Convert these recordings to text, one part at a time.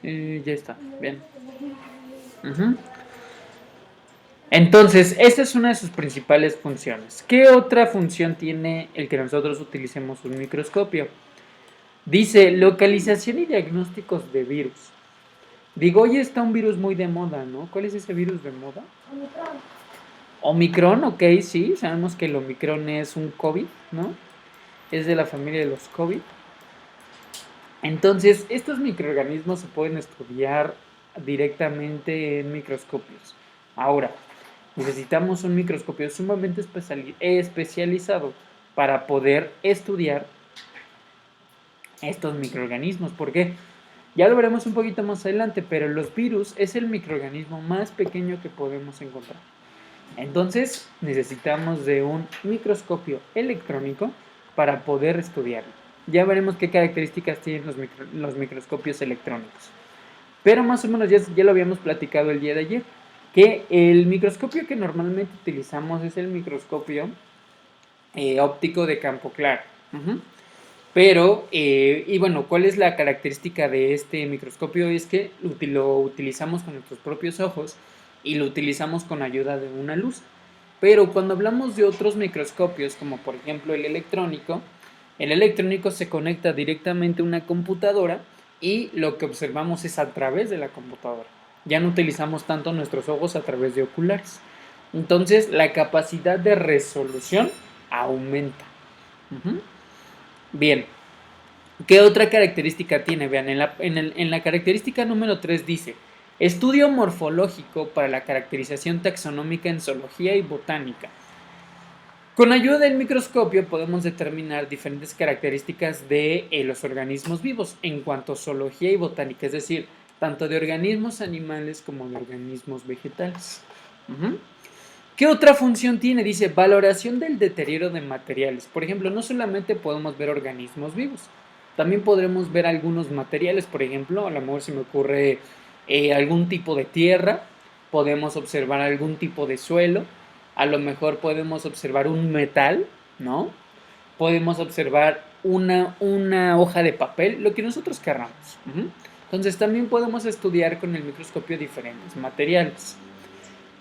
Ya está, bien. Ujú. Entonces, esta es una de sus principales funciones. ¿Qué otra función tiene el que nosotros utilicemos un microscopio? Dice localización y diagnósticos de virus. Digo, hoy está un virus muy de moda, ¿no? ¿Cuál es ese virus de moda? Omicron. Omicron, ok, sí, sabemos que el Omicron es un COVID, ¿no? Es de la familia de los COVID. Entonces, estos microorganismos se pueden estudiar directamente en microscopios. Ahora, necesitamos un microscopio sumamente especializado para poder estudiar estos microorganismos. ¿Por qué? Ya lo veremos un poquito más adelante, pero los virus es el microorganismo más pequeño que podemos encontrar. Entonces necesitamos de un microscopio electrónico para poder estudiarlo. Ya veremos qué características tienen los microscopios electrónicos. Pero más o menos ya lo habíamos platicado el día de ayer, que el microscopio que normalmente utilizamos es el microscopio óptico de campo claro. Pero, y bueno, ¿cuál es la característica de este microscopio? Es que lo utilizamos con nuestros propios ojos y lo utilizamos con ayuda de una luz. Pero cuando hablamos de otros microscopios, como por ejemplo el electrónico se conecta directamente a una computadora y lo que observamos es a través de la computadora. Ya no utilizamos tanto nuestros ojos a través de oculares. Entonces la capacidad de resolución aumenta. Ujú. Bien, ¿qué otra característica tiene? Vean, en la característica número 3 dice, estudio morfológico para la caracterización taxonómica en zoología y botánica. Con ayuda del microscopio podemos determinar diferentes características de los organismos vivos en cuanto a zoología y botánica, es decir, tanto de organismos animales como de organismos vegetales. ¿Qué otra función tiene? Dice valoración del deterioro de materiales. Por ejemplo, no solamente podemos ver organismos vivos, también podremos ver algunos materiales. Por ejemplo, a lo mejor se me ocurre algún tipo de tierra, podemos observar algún tipo de suelo, a lo mejor podemos observar un metal, ¿no? Podemos observar una hoja de papel, lo que nosotros querramos. Entonces también podemos estudiar con el microscopio diferentes materiales.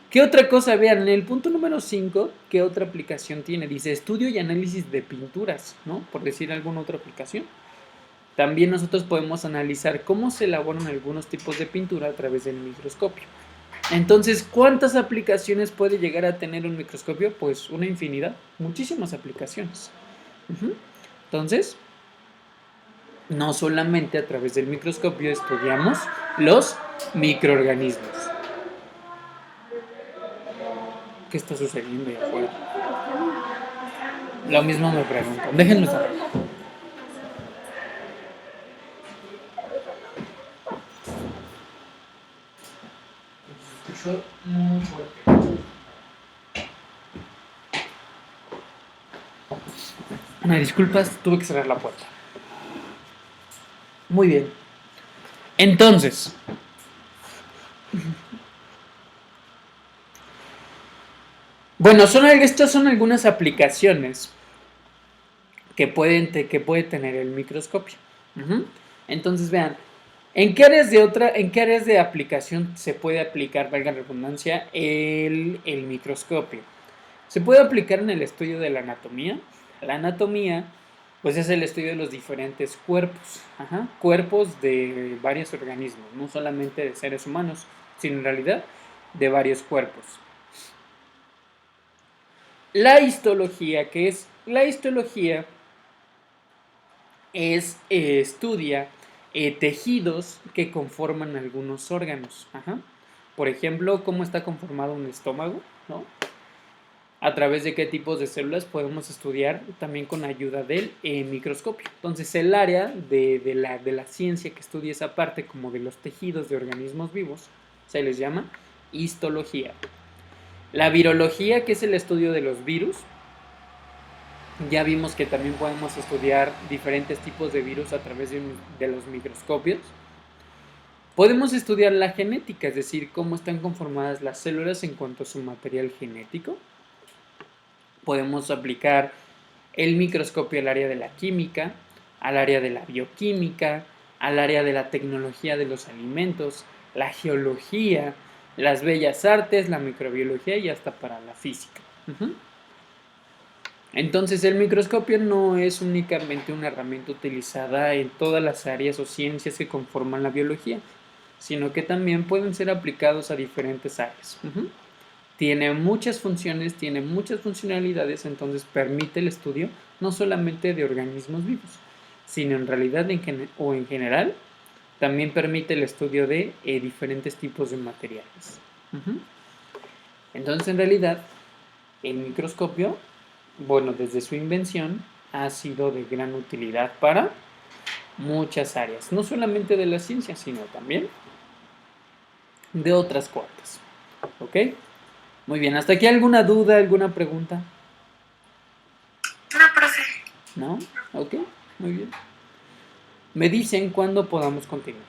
¿Qué otra cosa? Vean, en el punto número 5, ¿qué otra aplicación tiene? Dice estudio y análisis de pinturas, ¿no? Por decir alguna otra aplicación. También nosotros podemos analizar cómo se elaboran algunos tipos de pintura a través del microscopio. Entonces, ¿cuántas aplicaciones puede llegar a tener un microscopio? Pues una infinidad, muchísimas aplicaciones. Entonces, no solamente a través del microscopio estudiamos los microorganismos. ¿Qué está sucediendo ahí afuera? Lo mismo me preguntan. Déjenme saber. Se escuchó muy fuerte. Una disculpas, tuve que cerrar la puerta. Muy bien. Entonces, bueno, estas son algunas aplicaciones que puede tener el microscopio. Entonces, vean, ¿en qué áreas de aplicación se puede aplicar, valga la redundancia, el microscopio? Se puede aplicar en el estudio de la anatomía. La anatomía, pues es el estudio de los diferentes cuerpos, cuerpos de varios organismos, no solamente de seres humanos, sino en realidad de varios cuerpos. La histología, ¿qué es? La histología estudia tejidos que conforman algunos órganos. Por ejemplo, cómo está conformado un estómago, ¿no? A través de qué tipos de células podemos estudiar también con ayuda del microscopio. Entonces, el área de la ciencia que estudia esa parte como de los tejidos de organismos vivos se les llama histología. La virología, que es el estudio de los virus. Ya vimos que también podemos estudiar diferentes tipos de virus a través de los microscopios. Podemos estudiar la genética, es decir, cómo están conformadas las células en cuanto a su material genético. Podemos aplicar el microscopio al área de la química, al área de la bioquímica, al área de la tecnología de los alimentos, la geología, las bellas artes, la microbiología y hasta para la física. Entonces el microscopio no es únicamente una herramienta utilizada en todas las áreas o ciencias que conforman la biología, sino que también pueden ser aplicados a diferentes áreas. Tiene muchas funciones, tiene muchas funcionalidades, entonces permite el estudio no solamente de organismos vivos, sino en realidad en general, también permite el estudio de diferentes tipos de materiales. Entonces en realidad el microscopio, bueno, desde su invención ha sido de gran utilidad para muchas áreas, no solamente de la ciencia, sino también de otras cuantas. ¿Ok? Muy bien, ¿hasta aquí alguna duda, alguna pregunta? No, profe. ¿No? Ok, muy bien. Me dicen cuándo podamos continuar.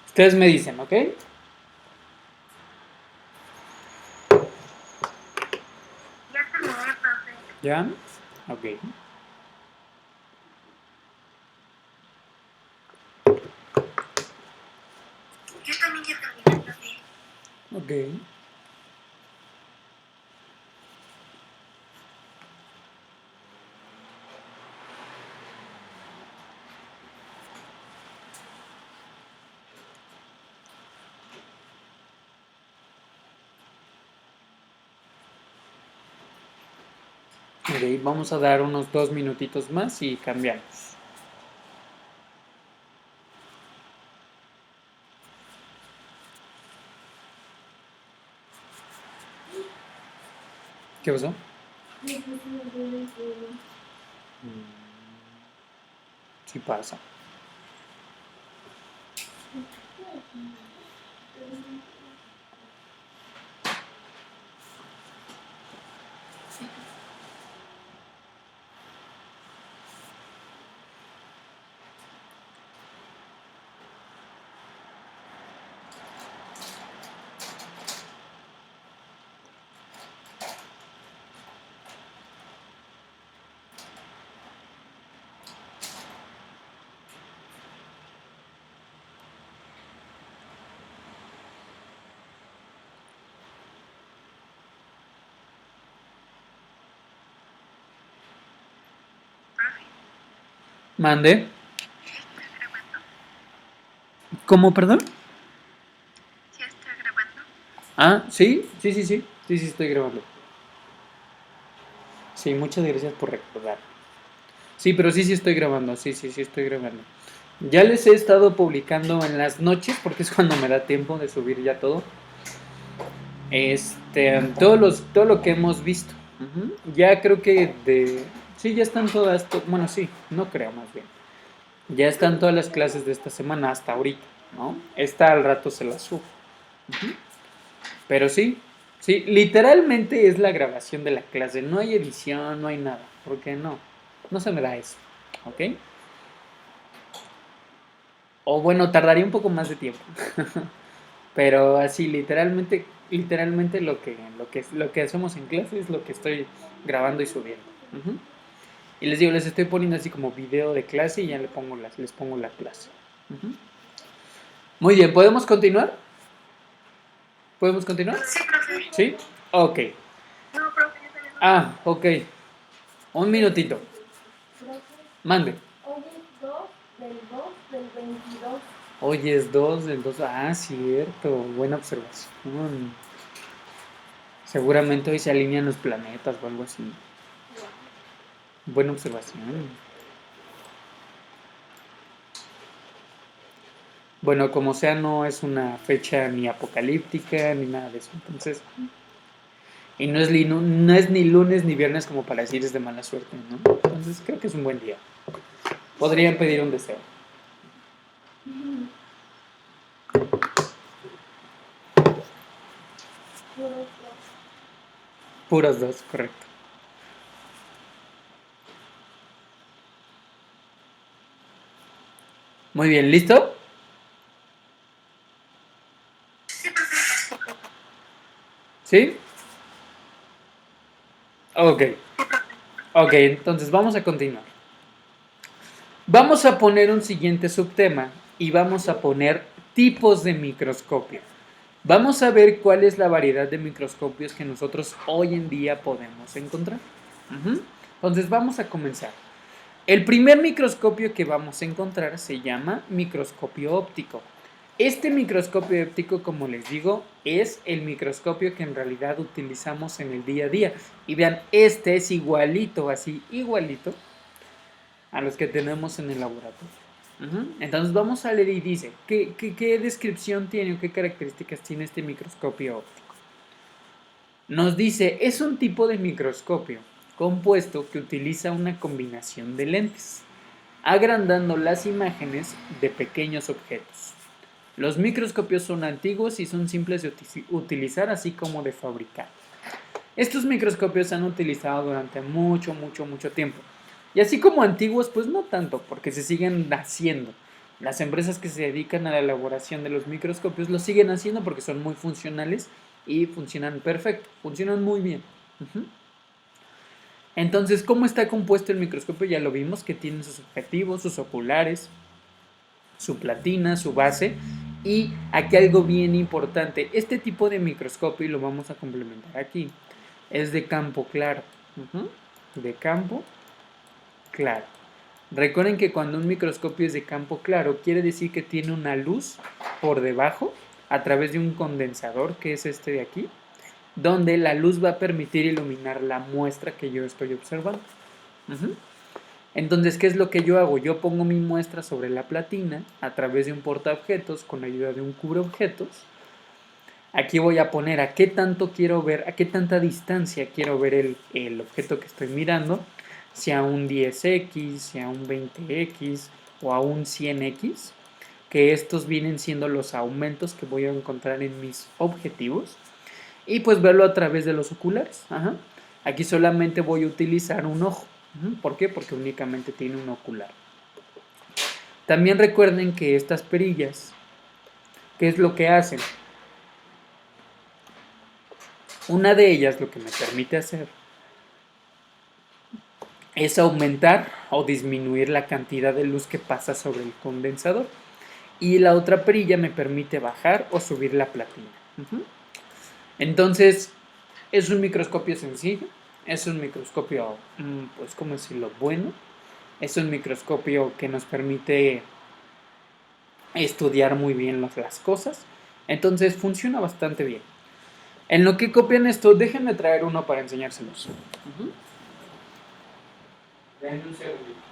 Ustedes me dicen, ¿ok? Ya terminé, profe. ¿Ya? Ok. Yo también ya terminé, profe. Ok. Ok, vamos a dar unos 2 minutitos más y cambiamos. ¿Qué pasó? Sí pasa. Profe, Mande. ¿sí está grabando? ¿Cómo, perdón? ¿Sí está grabando? Ah, sí, sí, sí, sí. Sí, sí, estoy grabando. Sí, muchas gracias por recordar. Sí, pero sí, sí estoy grabando. Sí, sí, sí estoy grabando. Ya les he estado publicando en las noches porque es cuando me da tiempo de subir ya todo. Todo lo que hemos visto. Ya creo que sí, ya están todas, bueno, sí, no creo más bien. Ya están todas las clases de esta semana hasta ahorita, ¿no? Esta al rato se las subo. Pero sí. Sí, literalmente es la grabación de la clase. No hay edición, no hay nada. Porque no, no se me da eso. ¿Ok? O bueno, tardaría un poco más de tiempo. Pero así, literalmente lo que hacemos en clase es lo que estoy grabando y subiendo. Ujú. Y les digo, les estoy poniendo así como video de clase y ya les pongo la clase. Ujú. Muy bien, ¿podemos continuar? ¿Podemos continuar? Sí, profe. ¿Sí? Ok. No, profe, yo también. Ok. Un minutito. Mande. Hoy es 2 del 2 del 22. Hoy es 2 del 2. Ah, cierto. Buena observación. Seguramente hoy se alinean los planetas o algo así. Buena observación. Bueno, como sea, no es una fecha ni apocalíptica ni nada de eso. Entonces, y no es ni lunes ni viernes como para decir es de mala suerte, ¿no? Entonces, creo que es un buen día. Podrían pedir un deseo. Puras dos, correcto. Muy bien, ¿listo? Sí, profe. ¿Sí? Ok. Ok, entonces vamos a continuar. Vamos a poner un siguiente subtema y vamos a poner tipos de microscopio. Vamos a ver cuál es la variedad de microscopios que nosotros hoy en día podemos encontrar. Ujú. Entonces vamos a comenzar. El primer microscopio que vamos a encontrar se llama microscopio óptico. Este microscopio óptico, como les digo, es el microscopio que en realidad utilizamos en el día a día. Y vean, este es igualito, así, igualito a los que tenemos en el laboratorio. Ujú. Entonces vamos a leer y dice, ¿qué descripción tiene o qué características tiene este microscopio óptico? Nos dice, es un tipo de microscopio compuesto que utiliza una combinación de lentes, agrandando las imágenes de pequeños objetos. Los microscopios son antiguos y son simples de utilizar, así como de fabricar. Estos microscopios se han utilizado durante mucho tiempo. Y así como antiguos, pues no tanto, porque se siguen haciendo. Las empresas que se dedican a la elaboración de los microscopios lo siguen haciendo porque son muy funcionales y funcionan perfecto, funcionan muy bien. Ujú. Entonces, ¿cómo está compuesto el microscopio? Ya lo vimos, que tiene sus objetivos, sus oculares, su platina, su base. Y aquí algo bien importante, este tipo de microscopio, y lo vamos a complementar aquí, es de campo claro. Ujú. De campo claro. Recuerden que cuando un microscopio es de campo claro, quiere decir que tiene una luz por debajo a través de un condensador, que es este de aquí, donde la luz va a permitir iluminar la muestra que yo estoy observando. Ujú. Entonces, ¿qué es lo que yo hago? Yo pongo mi muestra sobre la platina a través de un portaobjetos con ayuda de un cubreobjetos. Aquí voy a poner a qué tanto quiero ver, a qué tanta distancia quiero ver el objeto que estoy mirando, si a un 10x, si a un 20x o a un 100x, que estos vienen siendo los aumentos que voy a encontrar en mis objetivos, y pues verlo a través de los oculares. Ajá. Aquí solamente voy a utilizar un ojo. ¿Por qué? Porque únicamente tiene un ocular. También recuerden que estas perillas, ¿qué es lo que hacen? Una de ellas lo que me permite hacer es aumentar o disminuir la cantidad de luz que pasa sobre el condensador. Y la otra perilla me permite bajar o subir la platina. Entonces, es un microscopio sencillo, es un microscopio, pues, ¿cómo decirlo? Bueno. Es un microscopio que nos permite estudiar muy bien las cosas. Entonces, funciona bastante bien. En lo que copian esto, déjenme traer uno para enseñárselos. Denme un segundo.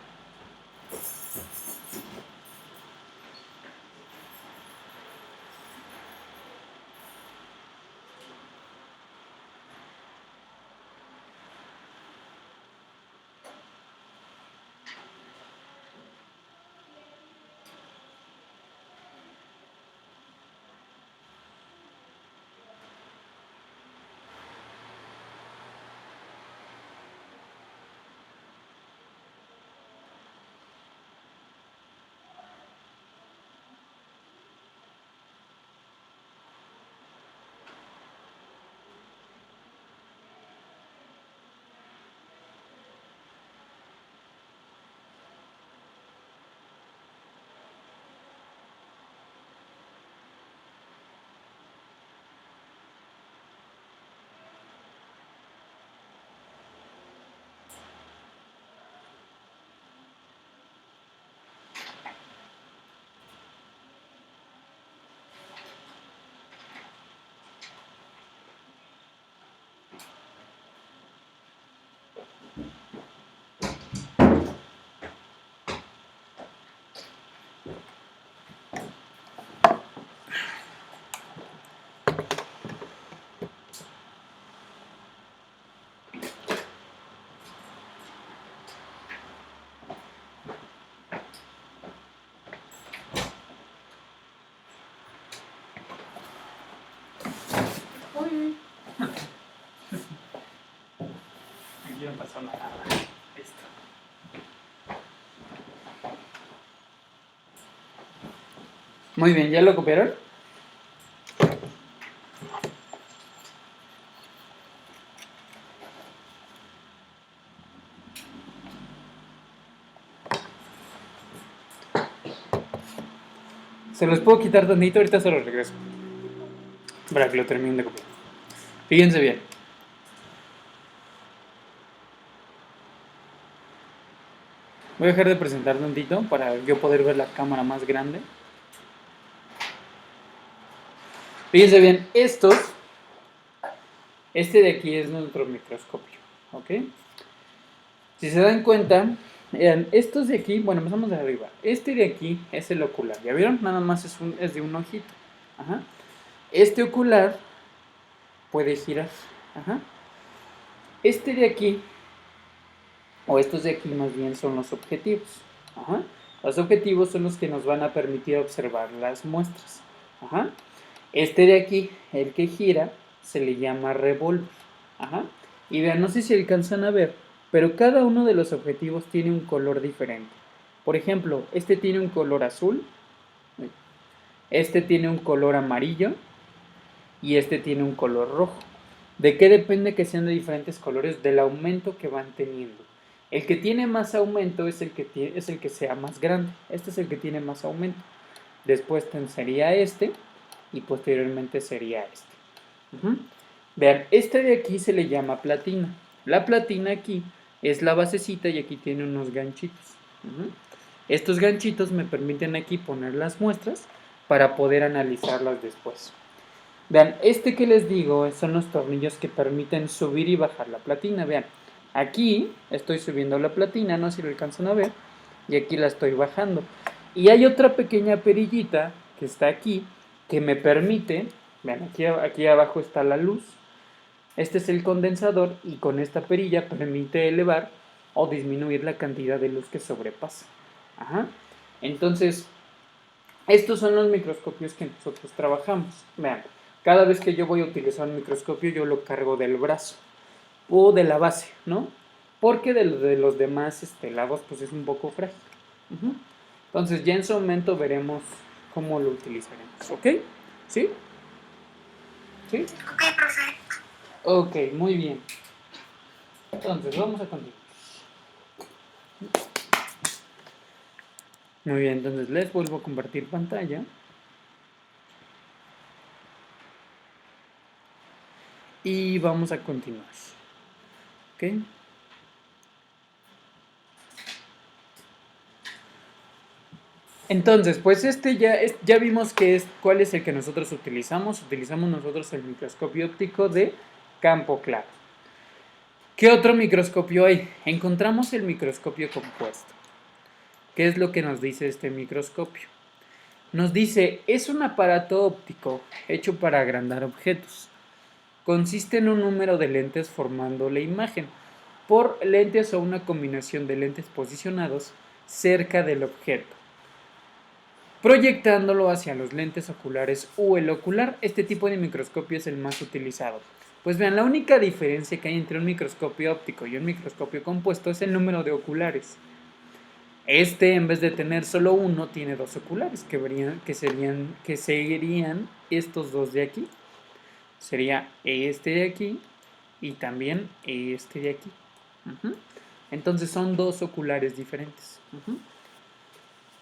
Aquí no pasó nada. Listo. Muy bien, ¿ya lo copiaron? Se los puedo quitar tantito, ahorita se los regreso. Para que lo terminen de copiar. Fíjense bien. Voy a dejar de presentar tantito para yo poder ver la cámara más grande. Fíjense bien, este de aquí es nuestro microscopio, ¿ok? Si se dan cuenta, estos de aquí, bueno, empezamos de arriba. Este de aquí es el ocular, ¿ya vieron? Nada más es de un ojito. Ajá. Este ocular puede girar. Ajá. Este de aquí, o estos de aquí más bien son los objetivos. Ajá. Los objetivos son los que nos van a permitir observar las muestras. Ajá. Este de aquí, el que gira, se le llama revólver. Ajá. Y vean, no sé si alcanzan a ver, pero cada uno de los objetivos tiene un color diferente. Por ejemplo, este tiene un color azul, este tiene un color amarillo y este tiene un color rojo. ¿De qué depende que sean de diferentes colores? Del aumento que van teniendo. El que tiene más aumento es el que sea más grande. Este es el que tiene más aumento. Después sería este y posteriormente sería este. Vean, este de aquí se le llama platina. La platina aquí es la basecita y aquí tiene unos ganchitos. Estos ganchitos me permiten aquí poner las muestras para poder analizarlas después. Vean, este que les digo son los tornillos que permiten subir y bajar la platina. Vean, aquí estoy subiendo la platina, no sé si lo alcanzan a ver, y aquí la estoy bajando. Y hay otra pequeña perillita que está aquí que me permite, vean, aquí abajo está la luz. Este es el condensador y con esta perilla permite elevar o disminuir la cantidad de luz que sobrepasa. Ajá. Entonces, estos son los microscopios que nosotros trabajamos. Vean, cada vez que yo voy a utilizar un microscopio, yo lo cargo del brazo o de la base, ¿no? Porque de los demás lados, pues es un poco frágil. Entonces, ya en su momento veremos cómo lo utilizaremos, ¿ok? ¿Sí? ¿Sí? Ok, profe. Ok, muy bien. Entonces, vamos a continuar. Muy bien, entonces les vuelvo a compartir pantalla. Y vamos a continuar. ¿Ok? Entonces, pues ya vimos cuál es el que nosotros utilizamos. Utilizamos nosotros el microscopio óptico de campo claro. ¿Qué otro microscopio hay? Encontramos el microscopio compuesto. ¿Qué es lo que nos dice este microscopio? Nos dice, es un aparato óptico hecho para agrandar objetos. Consiste en un número de lentes formando la imagen, por lentes o una combinación de lentes posicionados cerca del objeto, proyectándolo hacia los lentes oculares o el ocular. Este tipo de microscopio es el más utilizado. Pues vean, la única diferencia que hay entre un microscopio óptico y un microscopio compuesto es el número de oculares. En vez de tener solo uno, tiene dos oculares, que serían estos dos de aquí. Sería este de aquí y también este de aquí. Entonces son dos oculares diferentes.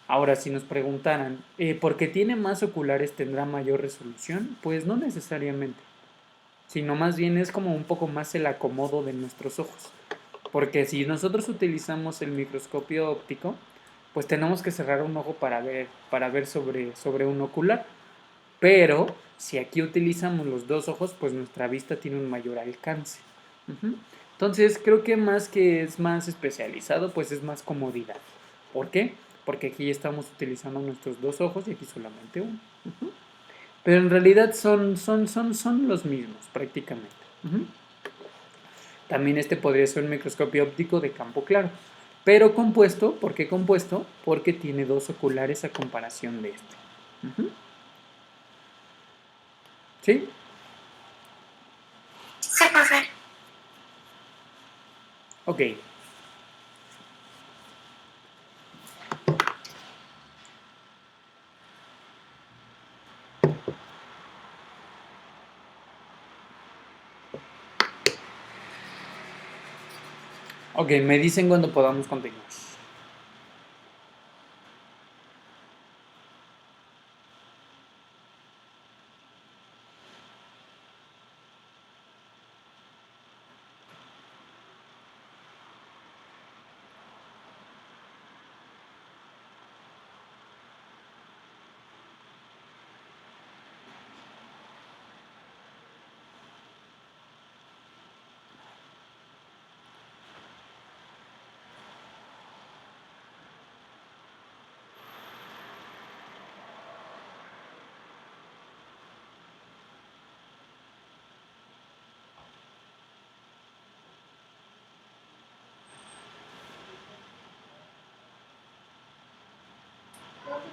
Ahora, si nos preguntaran, ¿por qué tiene más oculares tendrá mayor resolución? Pues no necesariamente, sino más bien es como un poco más el acomodo de nuestros ojos. Porque si nosotros utilizamos el microscopio óptico, pues tenemos que cerrar un ojo para ver sobre un ocular. Pero si aquí utilizamos los dos ojos, pues nuestra vista tiene un mayor alcance. Entonces creo que más que es más especializado, pues es más comodidad. ¿Por qué? Porque aquí estamos utilizando nuestros dos ojos y aquí solamente uno. Pero en realidad son los mismos prácticamente. También este podría ser un microscopio óptico de campo claro. Pero compuesto, ¿por qué compuesto? Porque tiene dos oculares a comparación de este. ¿Sí? Sí, profe. Ok. Ok, me dicen cuando podamos continuar.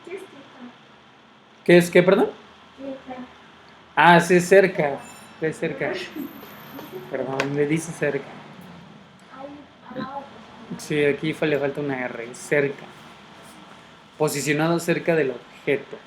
¿Qué es cerca? ¿Qué es qué, perdón? Cerca. Ah, sí, es cerca. Es cerca. Perdón, le dice cerca. Ahí abajo. Sí, aquí le falta una R. Cerca. Posicionado cerca del objeto.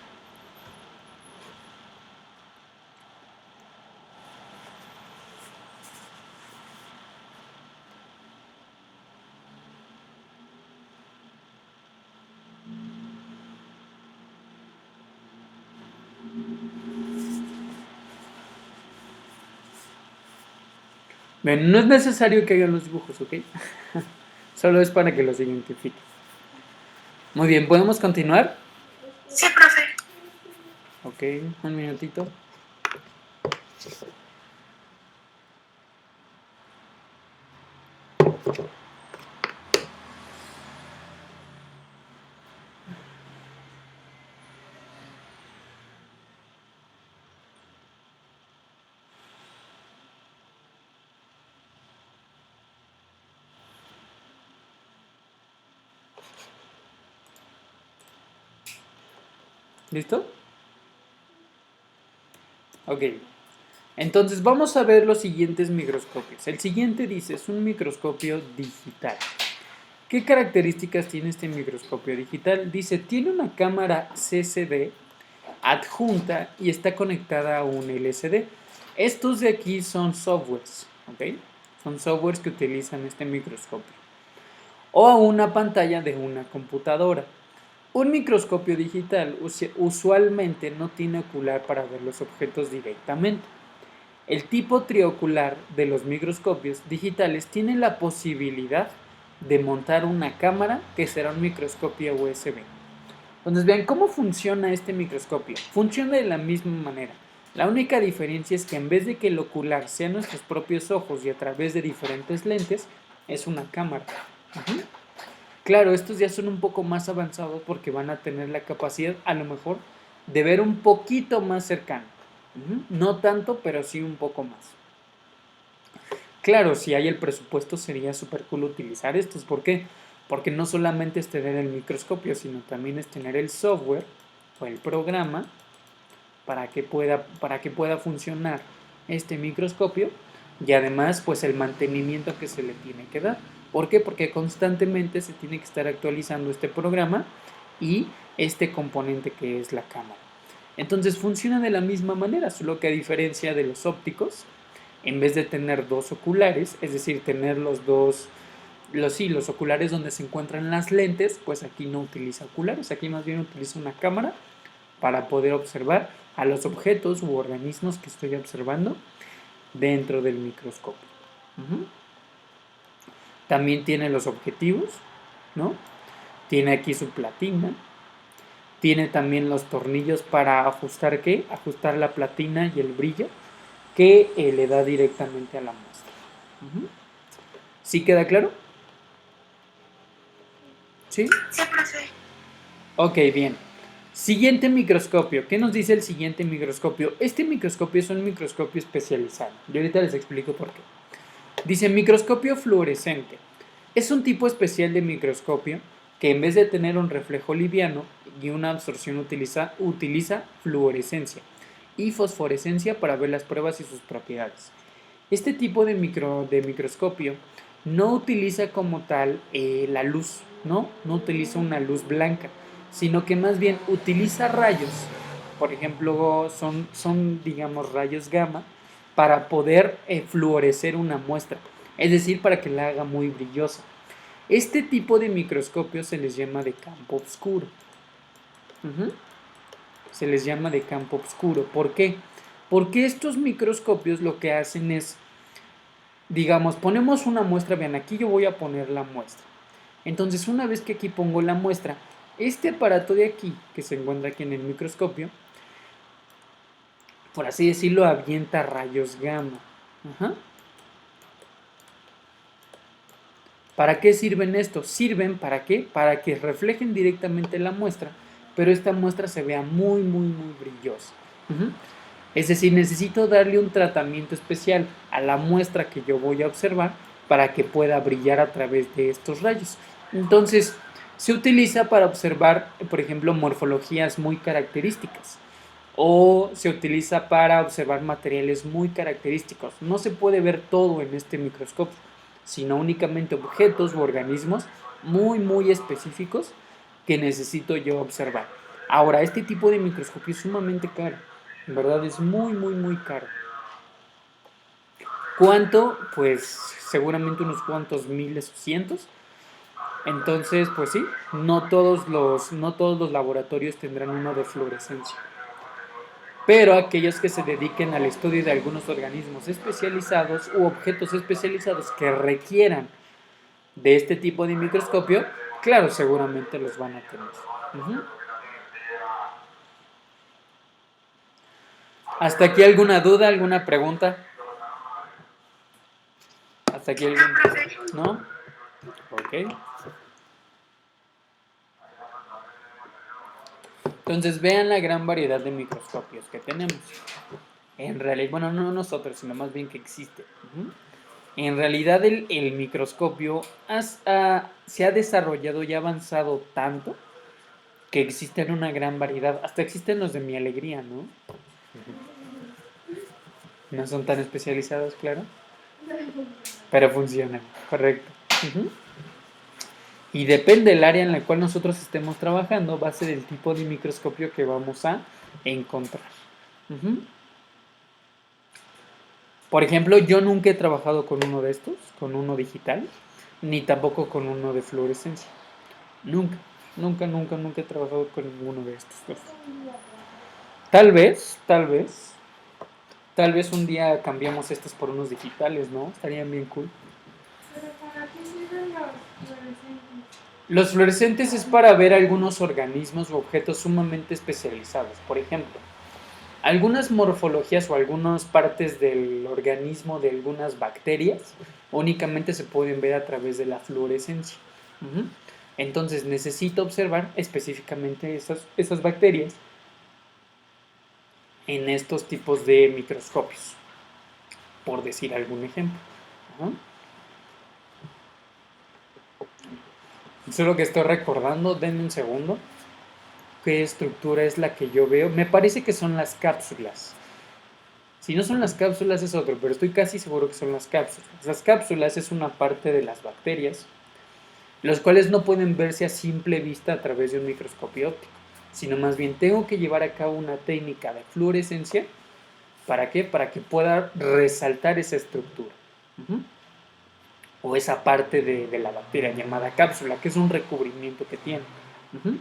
Ven, no es necesario que hagan los dibujos, ¿ok? Solo es para que los identifiquen. Muy bien, ¿podemos continuar? Sí, profe. Ok, un minutito. ¿Listo? Ok. Entonces vamos a ver los siguientes microscopios. El siguiente dice, es un microscopio digital. ¿Qué características tiene este microscopio digital? Dice, tiene una cámara CCD adjunta y está conectada a un LCD. Estos de aquí son softwares, ¿ok? Son softwares que utilizan este microscopio. O a una pantalla de una computadora. Un microscopio digital usualmente no tiene ocular para ver los objetos directamente. El tipo triocular de los microscopios digitales tiene la posibilidad de montar una cámara que será un microscopio USB. Entonces vean cómo funciona este microscopio. Funciona de la misma manera. La única diferencia es que en vez de que el ocular sea nuestros propios ojos y a través de diferentes lentes, es una cámara. Ujú. Claro, estos ya son un poco más avanzados porque van a tener la capacidad a lo mejor de ver un poquito más cercano. No tanto, pero sí un poco más. Claro, si hay el presupuesto sería súper cool utilizar estos. ¿Por qué? Porque no solamente es tener el microscopio, sino también es tener el software o el programa para que pueda funcionar este microscopio y además pues el mantenimiento que se le tiene que dar. ¿Por qué? Porque constantemente se tiene que estar actualizando este programa y este componente que es la cámara. Entonces funciona de la misma manera, solo que a diferencia de los ópticos, en vez de tener dos oculares, es decir, tener los oculares donde se encuentran las lentes, pues aquí no utiliza oculares, aquí más bien utiliza una cámara para poder observar a los objetos u organismos que estoy observando dentro del microscopio. Uh-huh. También tiene los objetivos, ¿no? Tiene aquí su platina. Tiene también los tornillos para ajustar ¿qué? Ajustar la platina y el brillo que le da directamente a la muestra. Uh-huh. ¿Sí queda claro? ¿Sí? Sí, profe. Ok, bien. Siguiente microscopio. ¿Qué nos dice el siguiente microscopio? Este microscopio es un microscopio especializado. Y ahorita les explico por qué. Dice microscopio fluorescente. Es un tipo especial de microscopio que en vez de tener un reflejo liviano y una absorción utiliza fluorescencia y fosforescencia para ver las pruebas y sus propiedades. Este tipo de microscopio no utiliza como tal la luz, ¿no? No utiliza una luz blanca, sino que más bien utiliza rayos, por ejemplo, son digamos, rayos gamma, para poder fluorecer una muestra, es decir, para que la haga muy brillosa. Este tipo de microscopios se les llama de campo oscuro. Ujú. Se les llama de campo oscuro. ¿Por qué? Porque estos microscopios lo que hacen es, digamos, ponemos una muestra, vean, aquí yo voy a poner la muestra. Entonces, una vez que aquí pongo la muestra, este aparato de aquí, que se encuentra aquí en el microscopio, por así decirlo, avienta rayos gamma. Ajá. ¿Para qué sirven estos? Sirven ¿para qué? Para que reflejen directamente la muestra, pero esta muestra se vea muy, muy, muy brillosa. Ujú. Es decir, necesito darle un tratamiento especial a la muestra que yo voy a observar para que pueda brillar a través de estos rayos. Entonces, se utiliza para observar, por ejemplo, morfologías muy características o se utiliza para observar materiales muy característicos. No se puede ver todo en este microscopio, sino únicamente objetos u organismos muy, muy específicos que necesito yo observar. Ahora, este tipo de microscopio es sumamente caro. En verdad es muy, muy, muy caro. ¿Cuánto? Pues seguramente unos cuantos miles o cientos. Entonces, pues sí, no todos los laboratorios tendrán uno de fluorescencia. Pero aquellos que se dediquen al estudio de algunos organismos especializados u objetos especializados que requieran de este tipo de microscopio, claro, seguramente los van a tener. Uh-huh. ¿Hasta aquí alguna duda, alguna pregunta? ¿Hasta aquí No, algún...? profe. ¿No? Ok. Entonces vean la gran variedad de microscopios que tenemos. En realidad, bueno, no nosotros, sino más bien que existe. Uh-huh. En realidad el microscopio se ha desarrollado y ha avanzado tanto que existen una gran variedad. Hasta existen los de mi alegría, ¿no? No son tan especializados, claro, pero funcionan, correcto. Uh-huh. Y depende del área en la cual nosotros estemos trabajando, va a ser el tipo de microscopio que vamos a encontrar. Uh-huh. Por ejemplo, yo nunca he trabajado con uno de estos, con uno digital, ni tampoco con uno de fluorescencia. Nunca, nunca, nunca, nunca he trabajado con ninguno de estos dos. Tal vez un día cambiamos estos por unos digitales, ¿no? Estarían bien cool. ¿Pero para qué sirven los fluorescentes? Los fluorescentes es para ver algunos organismos o objetos sumamente especializados. Por ejemplo, algunas morfologías o algunas partes del organismo de algunas bacterias únicamente se pueden ver a través de la fluorescencia. Uh-huh. Entonces necesito observar específicamente esas bacterias en estos tipos de microscopios, por decir algún ejemplo. Uh-huh. Solo que estoy recordando, denme un segundo. ¿Qué estructura es la que yo veo? Me parece que son las cápsulas. Si no son las cápsulas es otro, pero estoy casi seguro que son las cápsulas. Las cápsulas es una parte de las bacterias, los cuales no pueden verse a simple vista a través de un microscopio óptico, sino más bien tengo que llevar a cabo una técnica de fluorescencia. ¿Para qué? Para que pueda resaltar esa estructura. Uh-huh. O esa parte de la bacteria llamada cápsula, que es un recubrimiento que tiene. Uh-huh.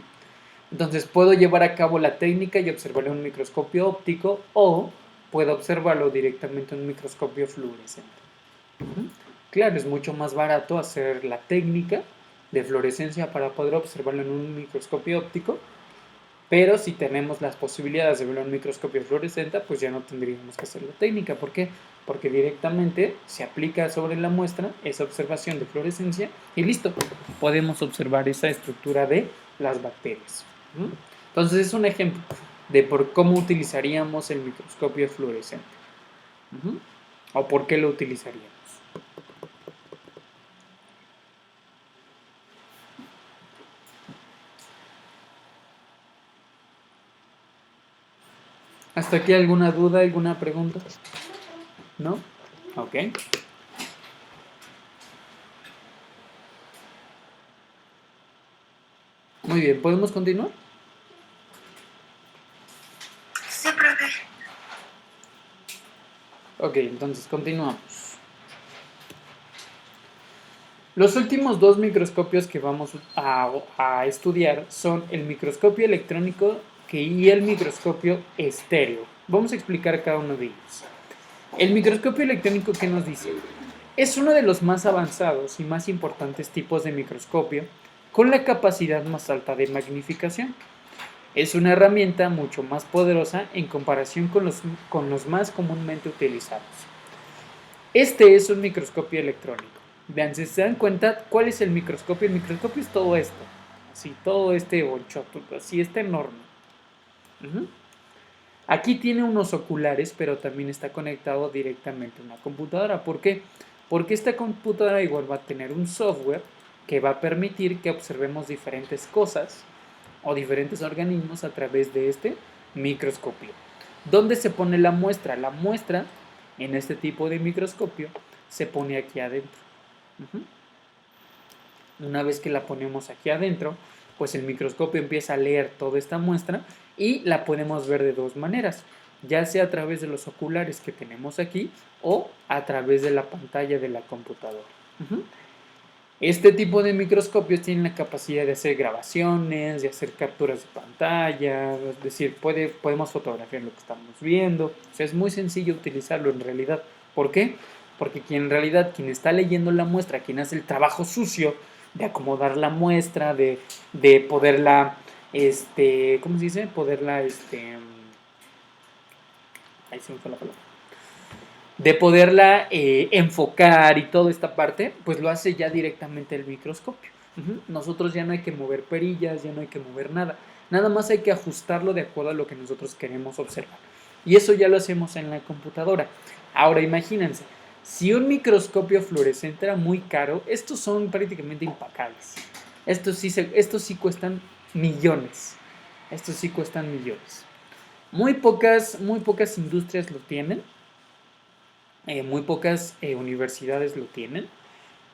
Entonces puedo llevar a cabo la técnica y observarlo en un microscopio óptico o puedo observarlo directamente en un microscopio fluorescente. Uh-huh. Claro, es mucho más barato hacer la técnica de fluorescencia para poder observarlo en un microscopio óptico, pero si tenemos las posibilidades de verlo en un microscopio fluorescente, pues ya no tendríamos que hacer la técnica. ¿Por qué? Porque directamente se aplica sobre la muestra esa observación de fluorescencia y listo, podemos observar esa estructura de las bacterias. ¿Mm? Entonces es un ejemplo de por cómo utilizaríamos el microscopio fluorescente. Uh-huh. O por qué lo utilizaríamos. ¿Hasta aquí alguna duda, alguna pregunta? ¿No? Ok. Muy bien, ¿podemos continuar? Sí, profe. Ok, entonces continuamos. Los últimos dos microscopios que vamos a estudiar son el microscopio electrónico y el microscopio estéreo. Vamos a explicar cada uno de ellos. El microscopio electrónico, ¿qué nos dice? Es uno de los más avanzados y más importantes tipos de microscopio con la capacidad más alta de magnificación. Es una herramienta mucho más poderosa en comparación con los más comúnmente utilizados. Este es un microscopio electrónico. Vean, si se dan cuenta, ¿cuál es el microscopio? El microscopio es todo esto. Así, todo este bonchoto, así, está enorme. Uh-huh. Aquí tiene unos oculares, pero también está conectado directamente a una computadora. ¿Por qué? Porque esta computadora igual va a tener un software que va a permitir que observemos diferentes cosas o diferentes organismos a través de este microscopio. ¿Dónde se pone la muestra? La muestra en este tipo de microscopio se pone aquí adentro. Una vez que la ponemos aquí adentro, pues el microscopio empieza a leer toda esta muestra y la podemos ver de dos maneras, ya sea a través de los oculares que tenemos aquí o a través de la pantalla de la computadora. Este tipo de microscopios tienen la capacidad de hacer grabaciones, de hacer capturas de pantalla, es decir, podemos fotografiar lo que estamos viendo. O sea, es muy sencillo utilizarlo en realidad. ¿Por qué? Porque en realidad quien está leyendo la muestra, quien hace el trabajo sucio de acomodar la muestra, de poderla, ¿cómo se dice? Poderla, ahí se me fue la palabra. De poderla enfocar y toda esta parte, pues lo hace ya directamente el microscopio. Nosotros ya no hay que mover perillas, ya no hay que mover nada. Nada más hay que ajustarlo de acuerdo a lo que nosotros queremos observar. Y eso ya lo hacemos en la computadora. Ahora imagínense, si un microscopio fluorescente era muy caro, estos son prácticamente impacables. Estos sí cuestan millones. Estos sí cuestan millones. Muy pocas industrias lo tienen. Muy pocas universidades lo tienen,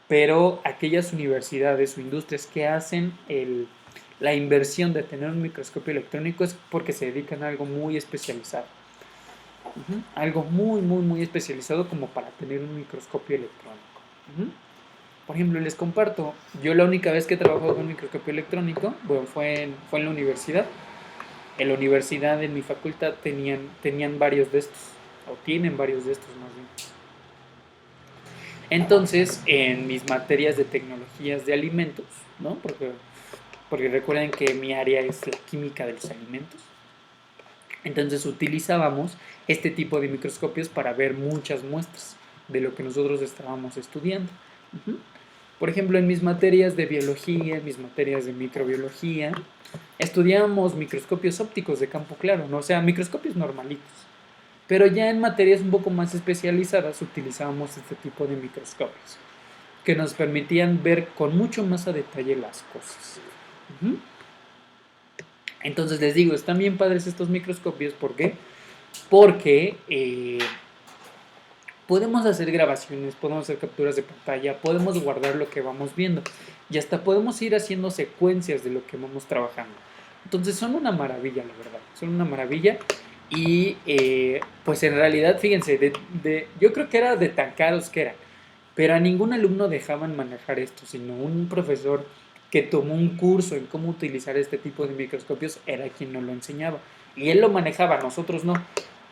pero aquellas universidades o industrias que hacen la inversión de tener un microscopio electrónico es porque se dedican a algo muy especializado. Algo muy, muy, muy especializado como para tener un microscopio electrónico. Por ejemplo, les comparto, yo la única vez que he trabajado con un microscopio electrónico, bueno, fue en la universidad. En la universidad, en mi facultad, tenían varios de estos, o tienen varios de estos más bien. Entonces, en mis materias de tecnologías de alimentos, ¿no? Porque recuerden que mi área es la química de los alimentos. Entonces utilizábamos este tipo de microscopios para ver muchas muestras de lo que nosotros estábamos estudiando. Por ejemplo, en mis materias de biología, en mis materias de microbiología, estudiábamos microscopios ópticos de campo claro, ¿no? O sea, microscopios normalitos. Pero ya en materias un poco más especializadas utilizábamos este tipo de microscopios que nos permitían ver con mucho más a detalle las cosas. Entonces les digo, están bien padres estos microscopios. ¿Por qué? Porque podemos hacer grabaciones, podemos hacer capturas de pantalla, podemos guardar lo que vamos viendo y hasta podemos ir haciendo secuencias de lo que vamos trabajando. Entonces son una maravilla, la verdad, son una maravilla. Y pues en realidad, fíjense, yo creo que era de tan caros que eran, pero a ningún alumno dejaban manejar esto, sino un profesor que tomó un curso en cómo utilizar este tipo de microscopios era quien nos lo enseñaba. Y él lo manejaba, nosotros no,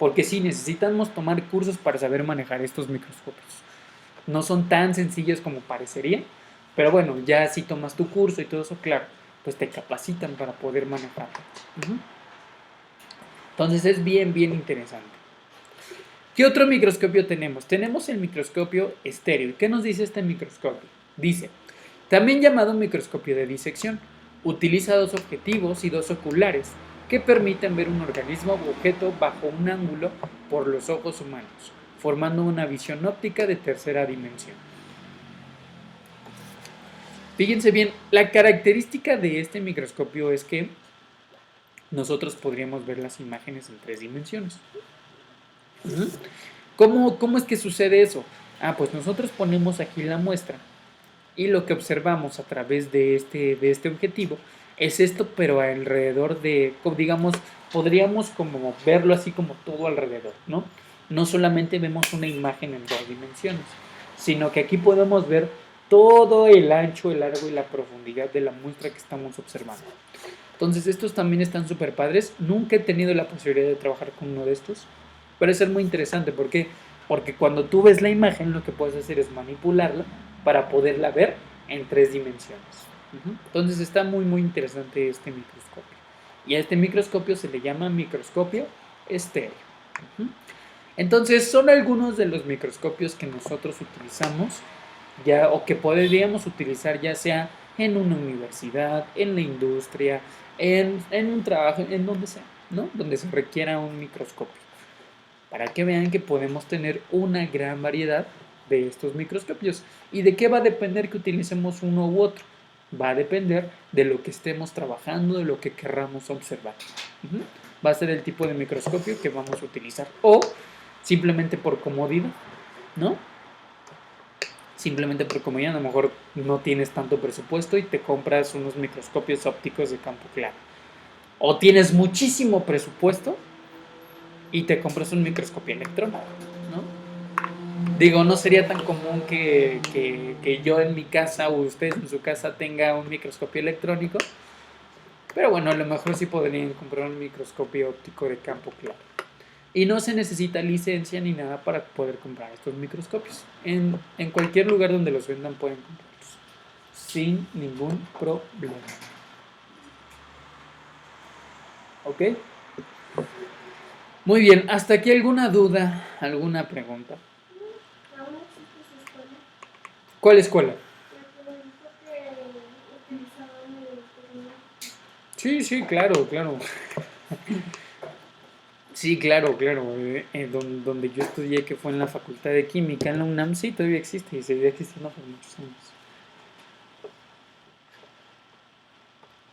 porque sí, necesitamos tomar cursos para saber manejar estos microscopios. No son tan sencillos como parecería, pero bueno, ya si tomas tu curso y todo eso, claro, pues te capacitan para poder manejarlo. Entonces es bien, bien interesante. ¿Qué otro microscopio tenemos? Tenemos el microscopio estéreo. ¿Qué nos dice este microscopio? Dice, también llamado microscopio de disección, utiliza dos objetivos y dos oculares que permiten ver un organismo o objeto bajo un ángulo por los ojos humanos, formando una visión óptica de tercera dimensión. Fíjense bien, la característica de este microscopio es que nosotros podríamos ver las imágenes en 3 dimensiones. ¿Cómo es que sucede eso? Pues nosotros ponemos aquí la muestra y lo que observamos a través de este objetivo Es esto, pero alrededor de, digamos, podríamos como verlo así como todo alrededor, ¿no? No solamente vemos una imagen en dos dimensiones, sino que aquí podemos ver todo el ancho, el largo y la profundidad de la muestra que estamos observando. Entonces estos también están súper padres. Nunca he tenido la posibilidad de trabajar con uno de estos. Parece ser muy interesante. ¿Por qué? Porque cuando tú ves la imagen, lo que puedes hacer es manipularla para poderla ver en tres dimensiones. Entonces está muy muy interesante este microscopio. Y a este microscopio se le llama microscopio estéreo. Entonces son algunos de los microscopios que nosotros utilizamos ya, o que podríamos utilizar ya sea en una universidad, en la industria, en un trabajo, en donde sea, ¿no? Donde se requiera un microscopio. Para que vean que podemos tener una gran variedad de estos microscopios. ¿Y de qué va a depender que utilicemos uno u otro? Va a depender de lo que estemos trabajando, de lo que querramos observar. Va a ser el tipo de microscopio que vamos a utilizar. O simplemente por comodidad, ¿no? Simplemente por comodidad, a lo mejor no tienes tanto presupuesto y te compras unos microscopios ópticos de campo claro. O tienes muchísimo presupuesto y te compras un microscopio electrónico, ¿no? Digo, no sería tan común que yo en mi casa o ustedes en su casa tenga un microscopio electrónico, pero bueno, a lo mejor sí podrían comprar un microscopio óptico de campo claro. Y no se necesita licencia ni nada para poder comprar estos microscopios. En cualquier lugar donde los vendan pueden comprarlos sin ningún problema. ¿Ok? Muy bien, ¿hasta aquí alguna duda, alguna pregunta? ¿Aún existe esa escuela? ¿Cuál escuela? La que me dijo que utilizaban el internet. Sí, sí, claro, claro. Sí, claro, claro. Donde yo estudié, que fue en la Facultad de Química, en la UNAM, sí, todavía existe y seguirá existiendo por muchos años.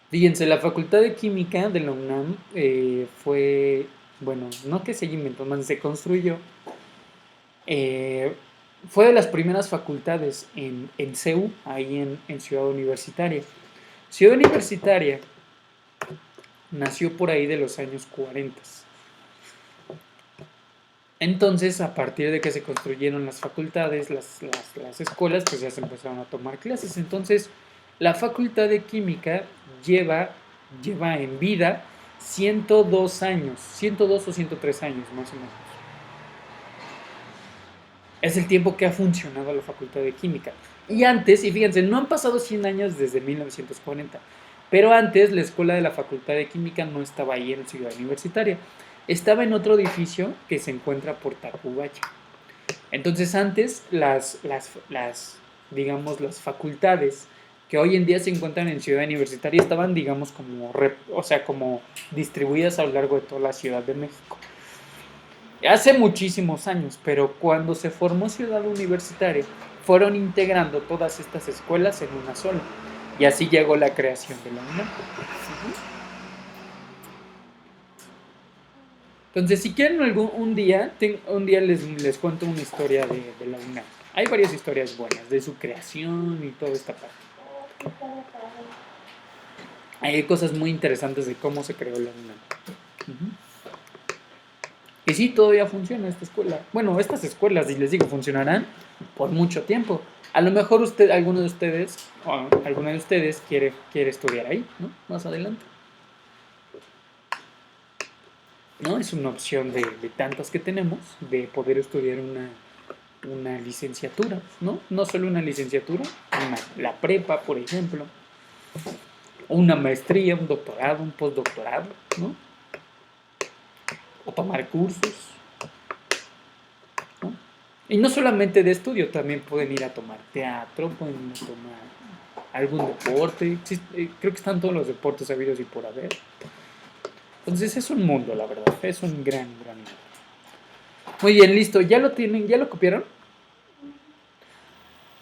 Fíjense, la Facultad de Química de la UNAM fue, bueno, no que se inventó, más se construyó. Fue de las primeras facultades en CEU, ahí en Ciudad Universitaria. Ciudad Universitaria nació por ahí de los años 40. Entonces, a partir de que se construyeron las facultades, las escuelas, pues ya se empezaron a tomar clases. Entonces, la Facultad de Química lleva en vida 102 años, 102 o 103 años más o menos. Es el tiempo que ha funcionado la Facultad de Química. Y antes, y fíjense, no han pasado 100 años desde 1940, pero antes la escuela de la Facultad de Química no estaba ahí en Ciudad Universitaria. Estaba en otro edificio que se encuentra por Tacubaya. Entonces antes digamos, las facultades que hoy en día se encuentran en Ciudad Universitaria estaban, digamos, como distribuidas a lo largo de toda la Ciudad de México. Hace muchísimos años, pero cuando se formó Ciudad Universitaria, fueron integrando todas estas escuelas en una sola. Y así llegó la creación de la UNAM. Entonces, si quieren un día les cuento una historia de la UNAM. Hay varias historias buenas de su creación y toda esta parte. Hay cosas muy interesantes de cómo se creó la UNAM. Y sí, todavía funciona esta escuela. Bueno, estas escuelas, y les digo, funcionarán por mucho tiempo. A lo mejor alguno de ustedes, o alguna de ustedes quiere estudiar ahí, ¿no? Más adelante. ¿No? Es una opción de tantas que tenemos de poder estudiar una licenciatura, ¿no? No solo una licenciatura, la prepa, por ejemplo, una maestría, un doctorado, un postdoctorado, ¿no? O tomar cursos, ¿no? Y no solamente de estudio, también pueden ir a tomar teatro, pueden ir a tomar algún deporte, creo que están todos los deportes habidos y por haber. Entonces es un mundo, la verdad, es un gran mundo. Muy bien, listo, ¿ya lo tienen? ¿Ya lo copiaron?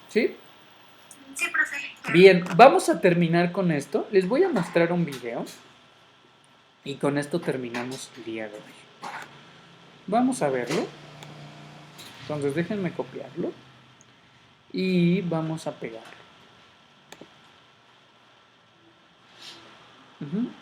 ¿Sí? Sí, profe. Bien, vamos a terminar con esto. Les voy a mostrar un video y con esto terminamos el día de hoy. Vamos a verlo. Entonces déjenme copiarlo y vamos a pegarlo. Ujú.